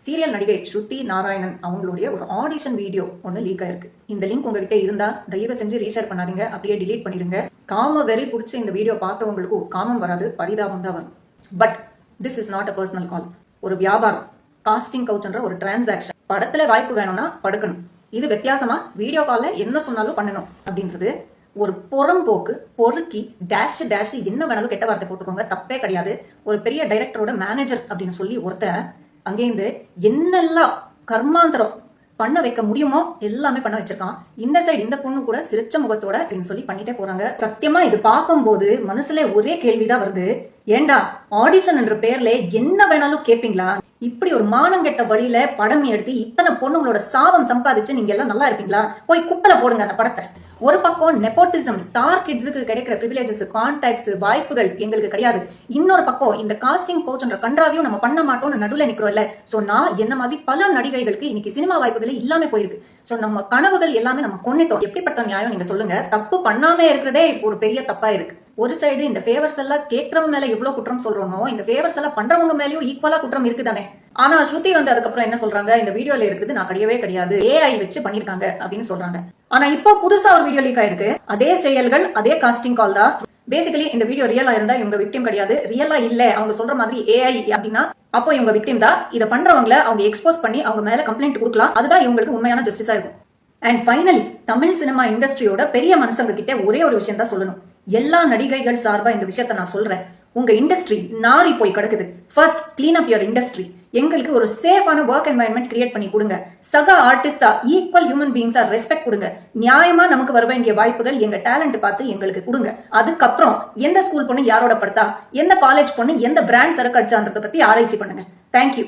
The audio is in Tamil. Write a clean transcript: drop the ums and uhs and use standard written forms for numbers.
சீரியல் நடிகை ஸ்ருதி நாராயணன் அவங்களுடைய ஒரு ஆடிஷன் வீடியோ ஒன்று லீக் ஆயிருக்கு. இந்த லிங்க் உங்ககிட்ட இருந்தா தயவு செஞ்சு ரீஷேர் பண்ணாதீங்க, அப்படியே டிலீட் பண்ணிடுங்க. காம வெறி பிடிச்ச இந்த வீடியோ பார்த்தவங்களுக்கும் காமம் வராது, பரிதாபம் தான் வரும். But this is not a personal call. ஒரு வியாபாரம், காஸ்டிங் கவுச்ன்ற ஒரு டிரான்சாக்ஷன். படத்துல வாய்ப்பு வேணும்னா படுக்கணும். இது வித்தியாசமா வீடியோ கால்ல என்ன சொன்னாலும் பண்ணணும் அப்படின்றது ஒரு புறம்போக்கு, பொறுக்கி டேஷ் டேஷ் என்ன வேணாலும் கெட்ட வார்த்தை போட்டுக்கோங்க, தப்பே கிடையாது. ஒரு பெரிய டைரக்டரோட மேனேஜர் அப்படின்னு சொல்லி ஒருத்தர் அங்கேருந்து என்னெல்லாம் கர்மாந்தரம் பண்ண வைக்க முடியுமோ எல்லாமே பண்ண வச்சிருக்கான். இந்த சைடு இந்த பொண்ணு கூட சிரிச்ச முகத்தோட அப்படின்னு சொல்லி பண்ணிட்டே போறாங்க. சத்தியமா இது பார்க்கும்போது மனசுல ஒரே கேள்விதான் வருது, ஏண்டா ஆடிஷன் என்ற பேர்ல என்ன வேணாலும் கேப்பீங்களா? இப்படி ஒரு மானங்கெட்ட வழியில படம் எடுத்து இத்தனை பொண்ணுங்களோட சாபம் சம்பாதிச்சு நீங்க எல்லாம் நல்லா இருப்பீங்களா? போய் குப்பையில போடுங்க அந்த படத்தை. ஒரு பக்கம் நெப்போட்டிசம், ஸ்டார் கிட்ஸுக்கு கிடைக்கிற பிரிவிலேஜஸ், கான்டாக்ட்ஸ், வாய்ப்புகள் எங்களுக்கு கிடையாது. இன்னொரு பக்கம் இந்த காஸ்டிங் கோச்ன்ற கன்றாவையும் நம்ம பண்ண மாட்டோம்னு நடுவில் நிக்கிறோம் இல்ல. சோ நான் என்ன மாதிரி பல நடிகைகளுக்கு இன்னைக்கு சினிமா வாய்ப்புகளே இல்லாம போயிருக்கு. சோ நம்ம கனவுகள் எல்லாமே நம்ம கொண்டுட்டோம். எப்படிப்பட்ட நியாயம் நீங்க சொல்லுங்க? தப்பு பண்ணாம இருக்கிறதே ஒரு பெரிய தப்பா இருக்கு. ஒரு சைடு இந்த ஃபேவர்ஸ் எல்லாம் கேட்கறவங்க மேல எவ்வளவு குற்றம் சொல்றோமோ, இந்த ஃபேவர்ஸ் எல்லாம் பண்றவங்க மேலயும் ஈக்குவலா குற்றம் இருக்குதானே. ஆனா ஸ்ருதி வந்து அதுக்கப்புறம் என்ன சொல்றாங்க, இந்த வீடியோல இருக்குது நான் கிடையவே கிடையாது, ஏஐ வச்சு பண்ணிருக்காங்க அப்படின்னு சொல்றாங்க. ஆனா இப்போ புதுசா ஒரு வீடியோ லீக் ஆயிருக்கு. அதே செயல்கள், அதே காஸ்டிங் கால் தான். பேசிக்கலி இந்த வீடியோ ரியலா இருந்தா இவங்க விக்டிம் கிடையாது. ரியலா இல்ல அவங்க சொல்ற மாதிரி ஏஐ அப்படின்னா அப்போ இவங்க விக்டிம் தான். இதை பண்றவங்களை அவங்க எக்ஸ்போஸ் பண்ணி அவங்க மேல கம்ப்ளைண்ட் கொடுக்கலாம். அதுதான் இவங்களுக்கு உண்மையான ஜஸ்டிஸா இருக்கும். அண்ட் ஃபைனலி தமிழ் சினிமா இண்டஸ்ட்ரியோட பெரிய மனுஷங்க கிட்ட ஒரே ஒரு விஷயம் தான் சொல்லணும். எல்லா நடிகைகள் சார்பா இந்த விஷயத்த நான் சொல்றேன். உங்க இண்டஸ்ட்ரி நாரி போய் கிடக்குது. First clean up your industry. எங்களுக்கு ஒரு சேஃபான ஒர்க் என்வாயன்மெண்ட் கிரியேட் பண்ணி கொடுங்க. சக ஆர்டிஸ்டா, ஈக்குவல் ஹியூமன் பீயிங்ஸா ரெஸ்பெக்ட் கொடுங்க. நியாயமா நமக்கு வர வேண்டிய வாய்ப்புகள் எங்க டேலண்ட் பார்த்து எங்களுக்கு கொடுங்க. அதுக்கப்புறம் எந்த ஸ்கூல் பொண்ணு யாரோட படுத்தா, எந்த காலேஜ் பொண்ணு எந்த பிராண்ட் சரக்கு அடிச்சான்றத பத்தி ஆராய்ச்சி பண்ணுங்க. தேங்க்யூ.